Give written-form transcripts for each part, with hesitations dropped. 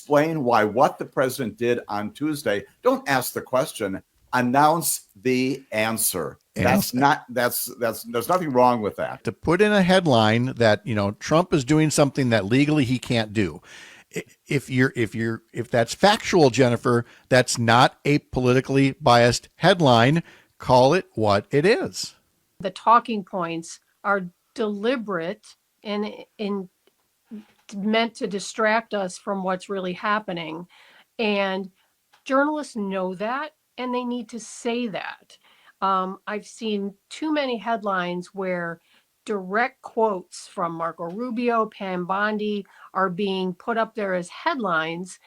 explain why what the president did on Tuesday. Don't ask the question, announce the answer. There's nothing wrong with that. To put in a headline that, Trump is doing something that legally he can't do. If that's factual, Jennifer, that's not a politically biased headline. Call it what it is. The talking points are deliberate and meant to distract us from what's really happening. And journalists know that, and they need to say that. I've seen too many headlines where direct quotes from Marco Rubio, Pam Bondi are being put up there as headlines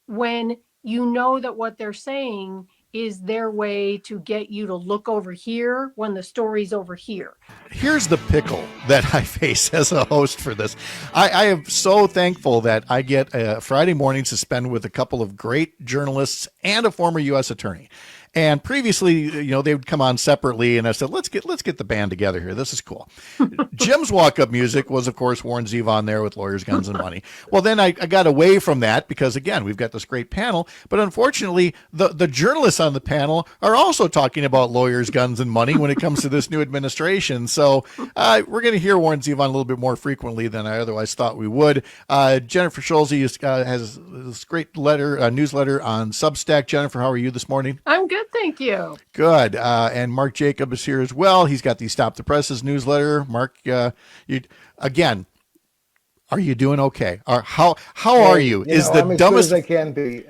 when you know that what they're saying is their way to get you to look over here when the story's over here. Here's the pickle that I face as a host for this. I am so thankful that I get a Friday morning to spend with a couple of great journalists and a former U.S. attorney. And previously, they would come on separately, and I said, let's get the band together here. This is cool. Jim's walk-up music was, of course, Warren Zevon there with Lawyers, Guns, and Money. Well, then I got away from that because, again, we've got this great panel. But unfortunately, the journalists on the panel are also talking about lawyers, guns, and money when it comes to this new administration. So we're going to hear Warren Zevon a little bit more frequently than I otherwise thought we would. Jennifer Schulze has this great newsletter on Substack. Jennifer, how are you this morning? I'm good. Thank you. Good. And Mark Jacob is here as well. He's got the Stop the Presses newsletter. Mark, again, are you doing okay? Or how are you? I'm as good as I can be.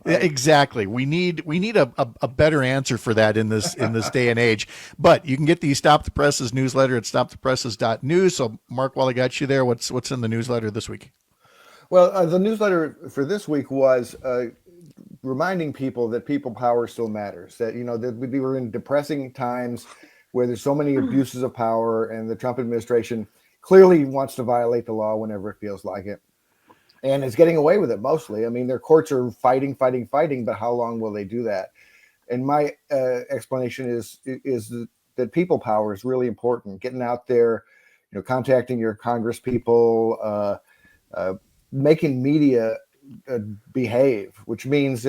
Exactly. We need a better answer for that in this day and age. But you can get the Stop the Presses newsletter at stopthepresses.news. So Mark, while I got you there, what's in the newsletter this week? Well, the newsletter for this week was reminding people that people power still matters, that that we were in depressing times where there's so many abuses of power, and the Trump administration clearly wants to violate the law whenever it feels like it, and is getting away with it mostly. I mean, their courts are fighting, but how long will they do that? And my explanation is that people power is really important. Getting out there, contacting your Congress people, making media behave, which means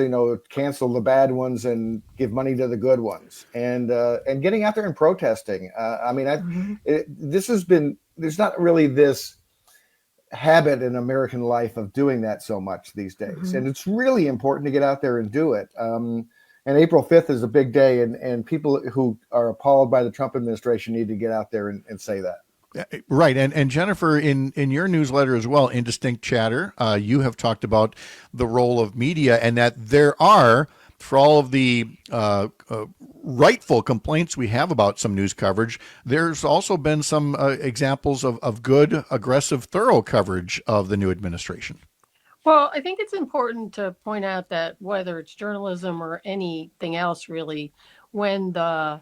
cancel the bad ones and give money to the good ones, and getting out there and protesting. There's not really this habit in American life of doing that so much these days, and it's really important to get out there and do it. And April 5th is a big day, and people who are appalled by the Trump administration need to get out there and say that. Right. And Jennifer, in your newsletter as well, Indistinct Chatter, you have talked about the role of media, and that there are, for all of the rightful complaints we have about some news coverage, there's also been some examples of good, aggressive, thorough coverage of the new administration. Well, I think it's important to point out that whether it's journalism or anything else, really, when the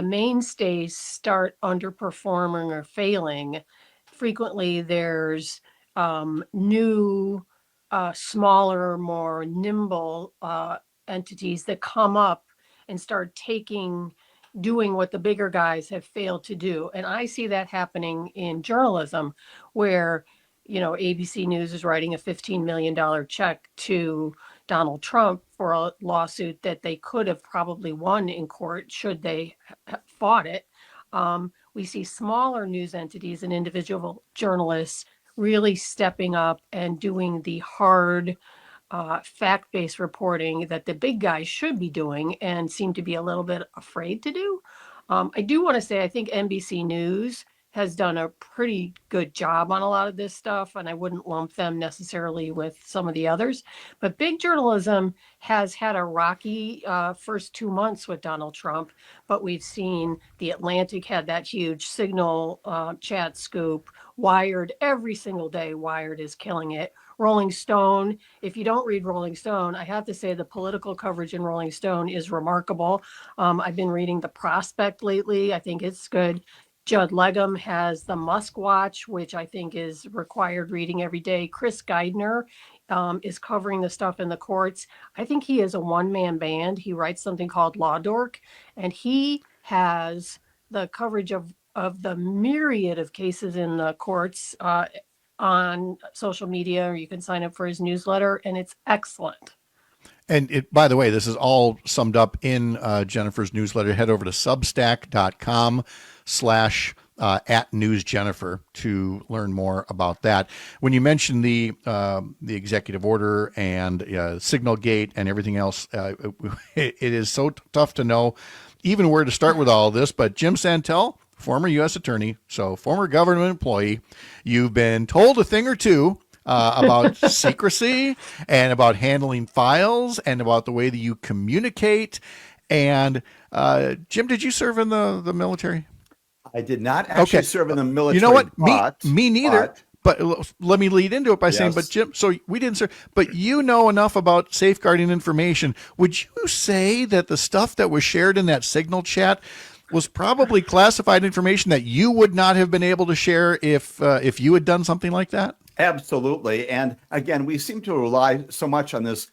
mainstays start underperforming or failing, frequently there's new, smaller, more nimble entities that come up and start doing what the bigger guys have failed to do. And I see that happening in journalism, where ABC News is writing a $15 million check to Donald Trump for a lawsuit that they could have probably won in court should they fought it. We see smaller news entities and individual journalists really stepping up and doing the hard fact-based reporting that the big guys should be doing and seem to be a little bit afraid to do. I do want to say I think NBC News has done a pretty good job on a lot of this stuff, and I wouldn't lump them necessarily with some of the others. But big journalism has had a rocky first 2 months with Donald Trump, but we've seen The Atlantic had that huge signal chat scoop. Wired, every single day, Wired is killing it. Rolling Stone, if you don't read Rolling Stone, I have to say the political coverage in Rolling Stone is remarkable. I've been reading The Prospect lately. I think it's good. Judd Legum has the Musk Watch, which I think is required reading every day. Chris Geidner is covering the stuff in the courts. I think he is a one-man band. He writes something called Law Dork, and he has the coverage of the myriad of cases in the courts on social media, or you can sign up for his newsletter, and it's excellent. And by the way, this is all summed up in Jennifer's newsletter. Head over to substack.com/ @newsjennifer to learn more about that. When you mentioned the executive order and Signal Gate and everything else, it is so tough to know even where to start with all of this. But Jim Santelle, former U.S. attorney, so former government employee, you've been told a thing or two about secrecy and about handling files and about the way that you communicate. And Jim, did you serve in the military? I did not actually serve in the military. You know what? But, me neither. But let me lead into it by saying, but Jim, so we didn't serve, but you know enough about safeguarding information. Would you say that the stuff that was shared in that Signal chat was probably classified information that you would not have been able to share if you had done something like that? Absolutely. And again, we seem to rely so much on this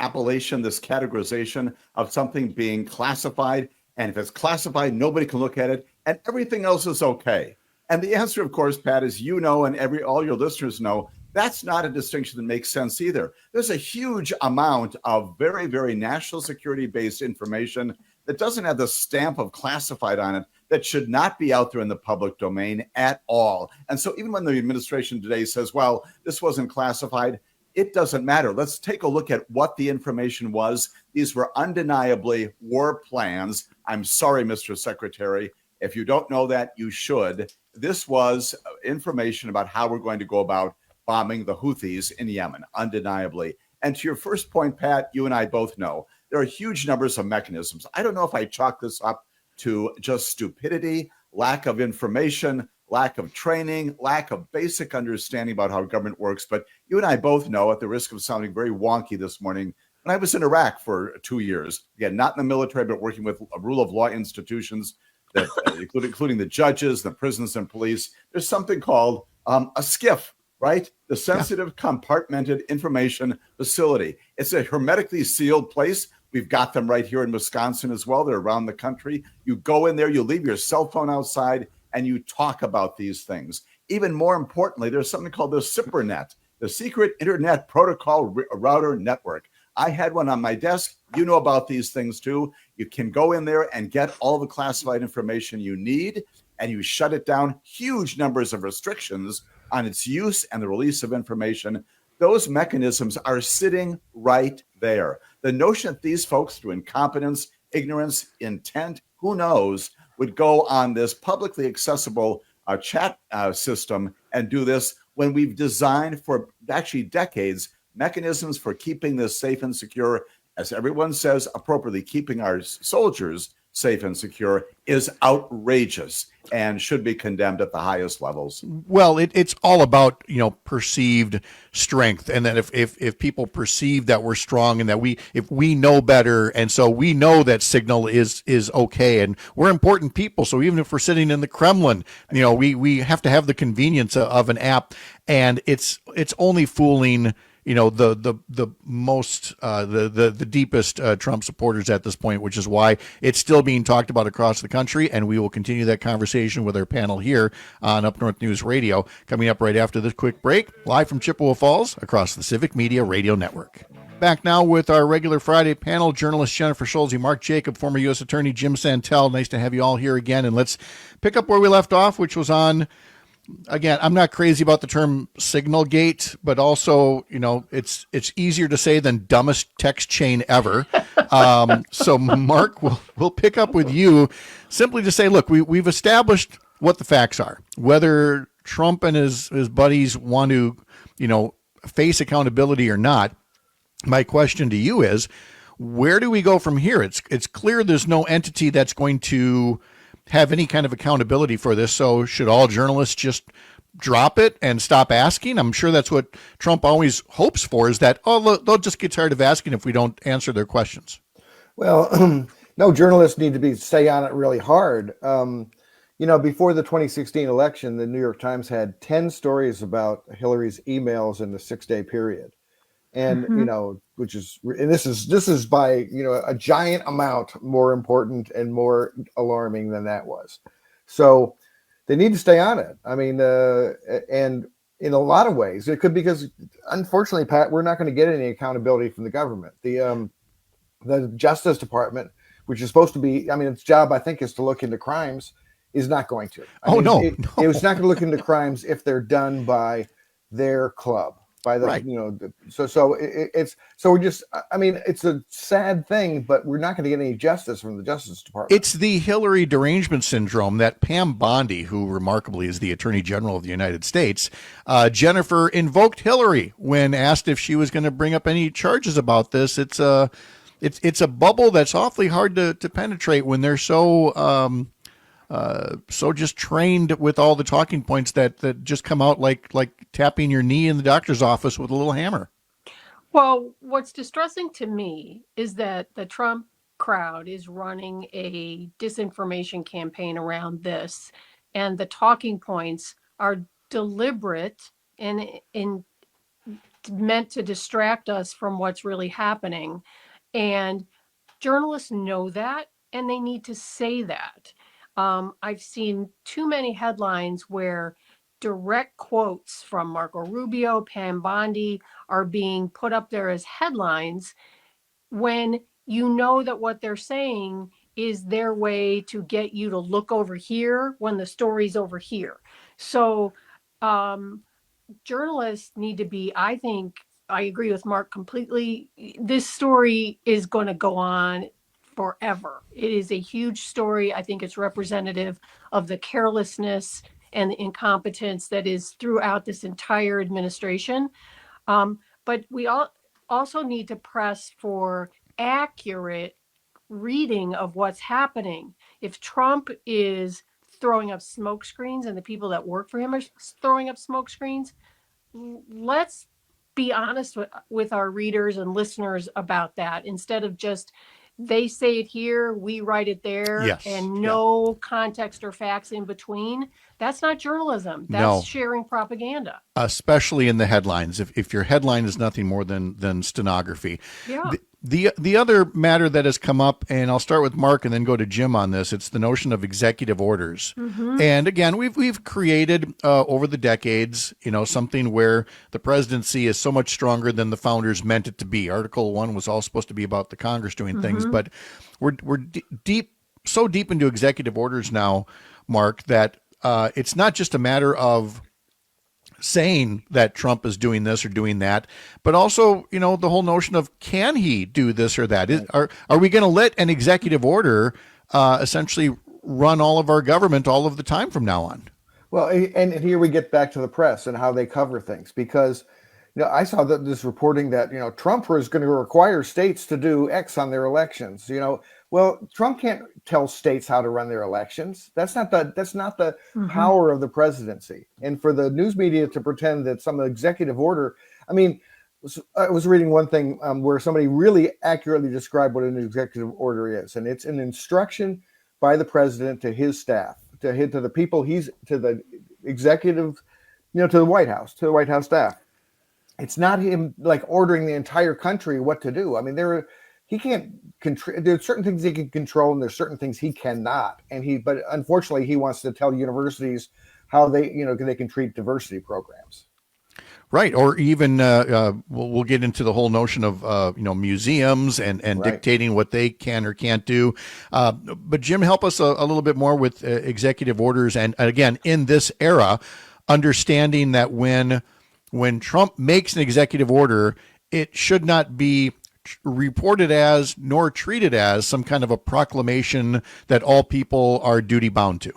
appellation, this categorization of something being classified. And if it's classified, nobody can look at it, and everything else is okay. And the answer, of course, Pat, is and all your listeners know, that's not a distinction that makes sense either. There's a huge amount of very, very national security-based information that doesn't have the stamp of classified on it, that should not be out there in the public domain at all. And so even when the administration today says, well, this wasn't classified, it doesn't matter. Let's take a look at what the information was. These were undeniably war plans. I'm sorry, Mr. Secretary. If you don't know that, you should. This was information about how we're going to go about bombing the Houthis in Yemen, undeniably. And to your first point, Pat, you and I both know there are huge numbers of mechanisms. I don't know if I chalk this up to just stupidity, lack of information, lack of training, lack of basic understanding about how government works. But you and I both know, at the risk of sounding very wonky this morning, when I was in Iraq for 2 years, again, not in the military, but working with rule of law institutions, that including the judges, the prisons and police, there's something called a SCIF, right? The Sensitive Compartmented Information Facility. It's a hermetically sealed place. We've got them right here in Wisconsin as well. They're around the country. You go in there, you leave your cell phone outside, and you talk about these things. Even more importantly, there's something called the SIPRNet, the Secret Internet Protocol Router Network. I had one on my desk. You know about these things too. You can go in there and get all the classified information you need, and you shut it down. Huge numbers of restrictions on its use and the release of information. Those mechanisms are sitting right there. The notion that these folks, through incompetence, ignorance, intent, who knows, would go on this publicly accessible chat system and do this when we've designed for actually decades mechanisms for keeping this safe and secure, as everyone says appropriately, keeping our soldiers safe and secure, is outrageous and should be condemned at the highest levels. Well, it's all about, perceived strength, and that if people perceive that we're strong and that if we know better, and so we know that Signal is okay, and we're important people. So even if we're sitting in the Kremlin, we have to have the convenience of an app, and it's only fooling the most the deepest Trump supporters at this point, which is why it's still being talked about across the country. And we will continue that conversation with our panel here on Up North News Radio, coming up right after this quick break, live from Chippewa Falls across the Civic Media Radio Network. Back now with our regular Friday panel, journalist Jennifer Schulze, Mark Jacob, former U.S. Attorney Jim Santelle. Nice to have you all here again. And let's pick up where we left off, which was on, again, I'm not crazy about the term Signal Gate, but also, it's easier to say than dumbest text chain ever. So, Mark, we'll pick up with you simply to say, look, we've established what the facts are. Whether Trump and his buddies want to, face accountability or not, my question to you is, where do we go from here? It's clear there's no entity that's going to have any kind of accountability for this. So should all journalists just drop it and stop asking? I'm sure that's what Trump always hopes for, is that, they'll just get tired of asking if we don't answer their questions. Well, no, journalists need to stay on it really hard. Before the 2016 election, the New York Times had 10 stories about Hillary's emails in the 6-day period. And, this is by, a giant amount more important and more alarming than that was. So they need to stay on it. I mean, and in a lot of ways. It could, because unfortunately, Pat, we're not going to get any accountability from the government. The Justice Department, which is supposed to be, I mean, its job, I think, is to look into crimes, is not going to. I mean, no. It's not going to look into crimes if they're done by their club, by the, Right. so we're just, I mean, it's a sad thing, but we're not going to get any justice from the Justice Department. It's the Hillary derangement syndrome that Pam Bondi, who remarkably is the Attorney General of the United States, Jennifer invoked Hillary when asked if she was going to bring up any charges about this. It's a bubble that's awfully hard to penetrate when they're so just trained with all the talking points that just come out like tapping your knee in the doctor's office with a little hammer. Well, what's distressing to me is that the Trump crowd is running a disinformation campaign around this, and the talking points are deliberate and meant to distract us from what's really happening. And journalists know that, and they need to say that. I've seen too many headlines where direct quotes from Marco Rubio, Pam Bondi are being put up there as headlines when you know that what they're saying is their way to get you to look over here when the story's over here. So journalists need to be, I think, I agree with Mark completely. This story is going to go on forever. It is a huge story. I think it's representative of the carelessness and the incompetence that is throughout this entire administration. But we also need to press for accurate reading of what's happening. If Trump is throwing up smoke screens and the people that work for him are throwing up smoke screens, let's be honest with our readers and listeners about that, instead of just they say it here, we write it there, Yes. and no context or facts in between. That's not journalism. That's sharing propaganda. Especially in the headlines. If your headline is nothing more than stenography. Yeah. The other matter that has come up, and I'll start with Mark and then go to Jim on this, it's the notion of executive orders. Mm-hmm. And again, we've created over the decades, something where the presidency is so much stronger than the founders meant it to be. Article 1 was all supposed to be about the Congress doing things, but we're so deep into executive orders now, Mark, that it's not just a matter of saying that Trump is doing this or doing that, but also, the whole notion of, can he do this or that? Are we going to let an executive order essentially run all of our government all of the time from now on? Well, and here we get back to the press and how they cover things, because I saw this reporting that Trump was going to require states to do X on their elections. Well, Trump can't tell states how to run their elections. That's not the power of the presidency. And for the news media to pretend that some executive order, I mean, I was reading one thing where somebody really accurately described what an executive order is, and it's an instruction by the president to his staff, to the people to the executive, to the White House staff. It's not him like ordering the entire country what to do. I mean, he can't control. There's certain things he can control, and there's certain things he cannot. But unfortunately, he wants to tell universities how they can treat diversity programs. Right, or even we'll get into the whole notion of museums and right, dictating what they can or can't do. But Jim, help us a little bit more with executive orders, and again, in this era, understanding that when Trump makes an executive order, it should not be reported as nor treated as some kind of a proclamation that all people are duty bound to.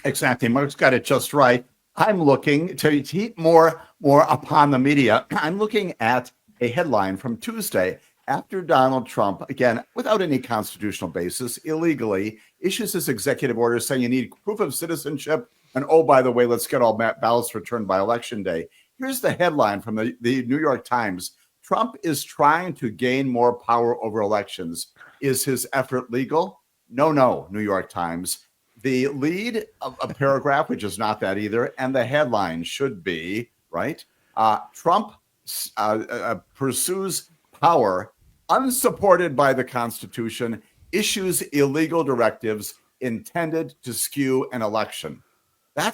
Exactly. Mark's got it just right. I'm looking to heat more upon the media. I'm looking at a headline from Tuesday after Donald Trump, again, without any constitutional basis, illegally issues this executive order saying you need proof of citizenship. And oh, by the way, let's get all ballots returned by Election Day. Here's the headline from the New York Times. Trump is trying to gain more power over elections. Is his effort legal? No, New York Times. The lead of a paragraph, which is not that either, and the headline should be, right? Trump pursues power unsupported by the Constitution, issues illegal directives intended to skew an election. That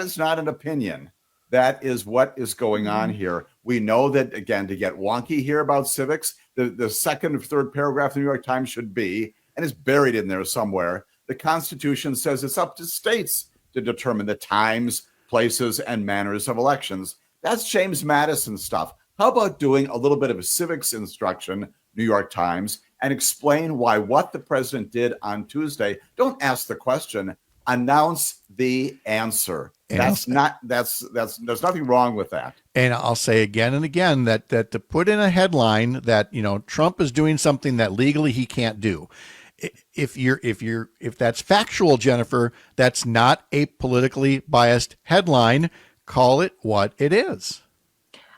is not an opinion. That is what is going on here. We know that, again, to get wonky here about civics, the second or third paragraph of the New York Times should be, and it's buried in there somewhere, the Constitution says it's up to states to determine the times, places, and manners of elections. That's James Madison stuff. How about doing a little bit of a civics instruction, New York Times, and explain why what the president did on Tuesday? Don't ask the question, announce the answer. There's nothing wrong with that. And I'll say again and again that to put in a headline that, Trump is doing something that legally he can't do. If that's factual, Jennifer, that's not a politically biased headline. Call it what it is.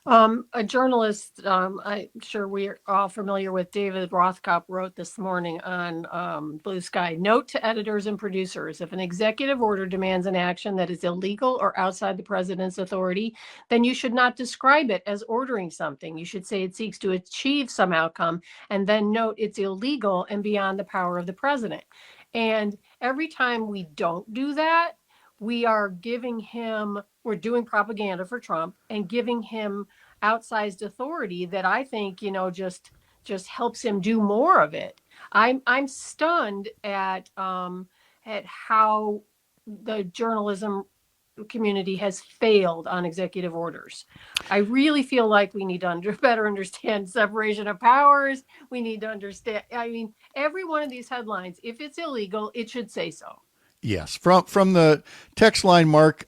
A journalist, I'm sure we're all familiar with, David Rothkopf, wrote this morning on Blue Sky. Note to editors and producers: if an executive order demands an action that is illegal or outside the president's authority, then you should not describe it as ordering something. You should say it seeks to achieve some outcome, and then note it's illegal and beyond the power of the president. And every time we don't do that, we're doing propaganda for Trump and giving him outsized authority that I think, just helps him do more of it. I'm stunned at how the journalism community has failed on executive orders. I really feel like we need to better understand separation of powers. We need to understand, every one of these headlines, if it's illegal, it should say so. Yes. From the text line, Mark,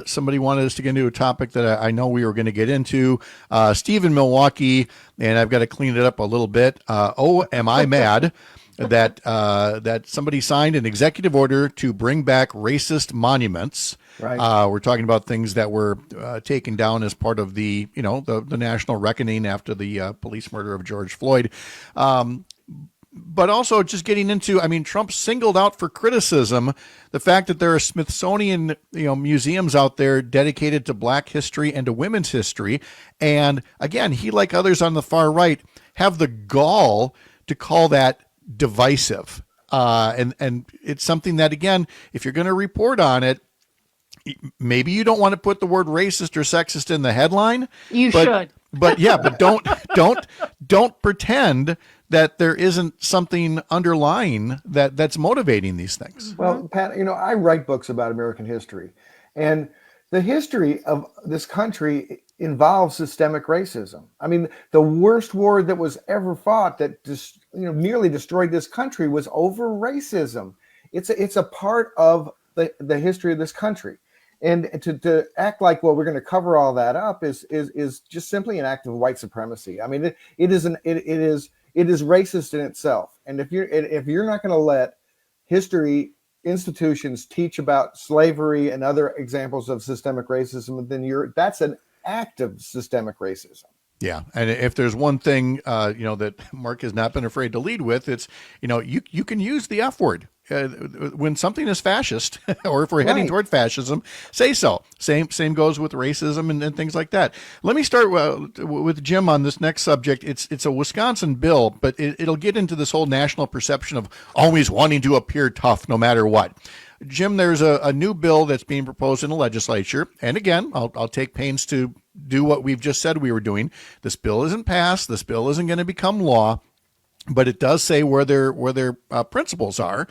somebody wanted us to get into a topic that I know we were going to get into. Steve in Milwaukee, and I've got to clean it up a little bit. Am I mad that somebody signed an executive order to bring back racist monuments? Right. We're talking about things that were taken down as part of the national reckoning after the police murder of George Floyd. But also just getting into, Trump singled out for criticism the fact that there are Smithsonian, museums out there dedicated to Black history and to women's history. And again, he, like others on the far right, have the gall to call that divisive. And it's something that, again, if you're going to report on it, maybe you don't want to put the word racist or sexist in the headline. You should. But don't pretend that there isn't something underlying that's motivating these things. Well, Pat, I write books about American history, and the history of this country involves systemic racism. The worst war that was ever fought that just nearly destroyed this country was over racism. It's a part of the history of this country. And to act like, well, we're going to cover all that up is just simply an act of white supremacy. It is racist in itself. And if you're not going to let history institutions teach about slavery and other examples of systemic racism, then that's an act of systemic racism. Yeah, and if there's one thing that Mark has not been afraid to lead with, it's you can use the F word when something is fascist, or if we're heading toward fascism, say so. Same goes with racism and things like that. Let me start with Jim on this next subject. It's a Wisconsin bill, but it'll get into this whole national perception of always wanting to appear tough no matter what. Jim, there's a new bill that's being proposed in the legislature. And again, I'll take pains to do what we've just said we were doing. This bill isn't passed. This bill isn't going to become law, but it does say where their principles are.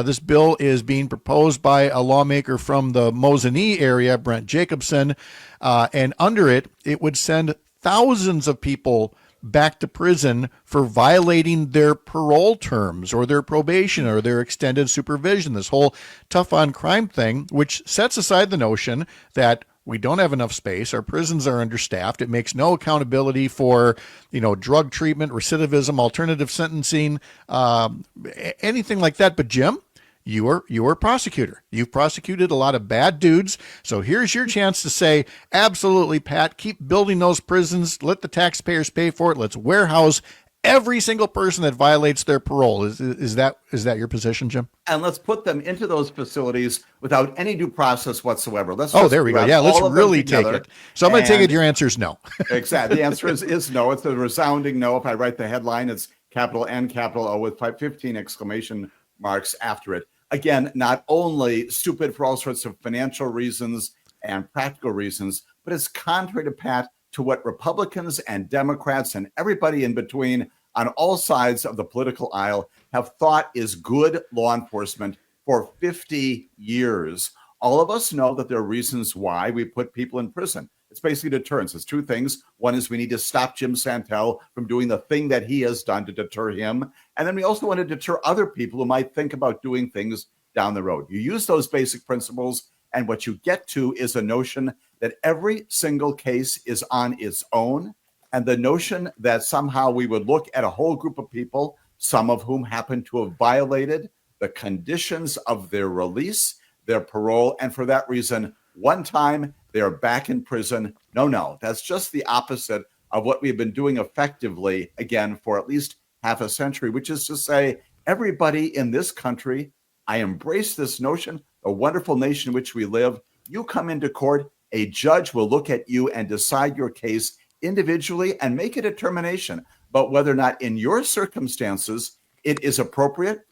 This bill is being proposed by a lawmaker from the Mosinee area, Brent Jacobson, and under it would send thousands of people back to prison for violating their parole terms or their probation or their extended supervision, this whole tough on crime thing, which sets aside the notion that we don't have enough space. Our prisons are understaffed. It makes no accountability for, drug treatment, recidivism, alternative sentencing, anything like that. But Jim, you are a prosecutor. You've prosecuted a lot of bad dudes. So here's your chance to say, absolutely, Pat, keep building those prisons. Let the taxpayers pay for it. Let's warehouse every single person that violates their parole. Is that your position, Jim? And let's put them into those facilities without any due process whatsoever. There we go. Yeah, let's really take it. So I'm going to take it your answer is no. Exactly. The answer is no. It's a resounding no. If I write the headline, it's capital N, capital O with 15 exclamation marks after it. Again, not only stupid for all sorts of financial reasons and practical reasons, but it's contrary to Pat to what Republicans and Democrats and everybody in between on all sides of the political aisle have thought is good law enforcement for 50 years. All of us know that there are reasons why we put people in prison. It's basically deterrence. It's two things. One is we need to stop Jim Santelle from doing the thing that he has done to deter him. And then we also want to deter other people who might think about doing things down the road. You use those basic principles, and what you get to is a notion that every single case is on its own, and the notion that somehow we would look at a whole group of people, some of whom happen to have violated the conditions of their release, their parole, and for that reason, one time they are back in prison. No, that's just the opposite of what we've been doing effectively, again, for at least half a century, which is to say, everybody in this country, I embrace this notion, a wonderful nation in which we live. You come into court, a judge will look at you and decide your case individually and make a determination about whether or not in your circumstances it is appropriate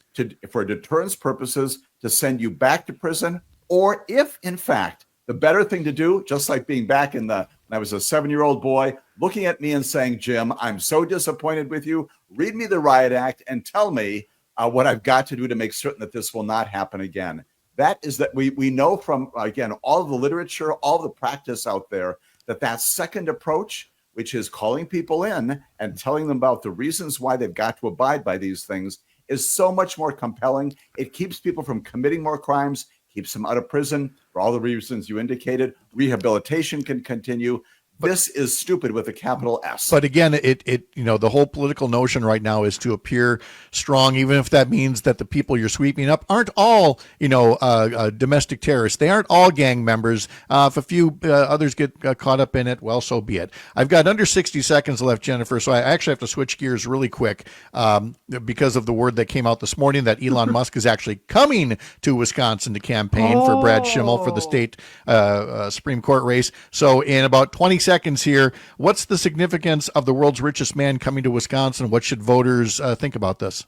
for deterrence purposes to send you back to prison, or if in fact the better thing to do, just like being back when I was a 7-year-old boy, looking at me and saying, Jim, I'm so disappointed with you. Read me the Riot Act and tell me what I've got to do to make certain that this will not happen again. That is that we know from, again, all of the literature, all the practice out there, that second approach, which is calling people in and telling them about the reasons why they've got to abide by these things, is so much more compelling. It keeps people from committing more crimes, keeps them out of prison for all the reasons you indicated. Rehabilitation can continue. This is stupid with a capital S. But again, it the whole political notion right now is to appear strong, even if that means that the people you're sweeping up aren't all, domestic terrorists. They aren't all gang members. If a few others get caught up in it, well, so be it. I've got under 60 seconds left, Jennifer, so I actually have to switch gears really quick because of the word that came out this morning that Elon Musk is actually coming to Wisconsin to campaign for Brad Schimmel for the state Supreme Court race. So in about 20 seconds here, what's the significance of the world's richest man coming to Wisconsin? What should voters think about this?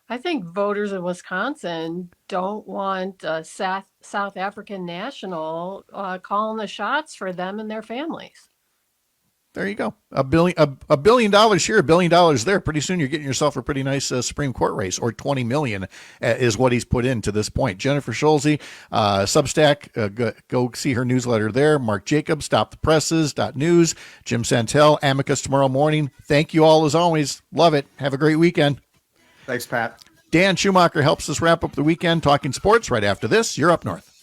I think voters in Wisconsin don't want a South African national calling the shots for them and their families. There you go. $1 billion here, $1 billion there. Pretty soon you're getting yourself a pretty nice Supreme Court race, or 20 million is what he's put in to this point. Jennifer Schulze, Substack, go see her newsletter there. Mark Jacobs, stopthepresses.news. Jim Santelle, Amicus tomorrow morning. Thank you all as always. Love it. Have a great weekend. Thanks, Pat. Dan Schumacher helps us wrap up the weekend talking sports right after this. You're up north.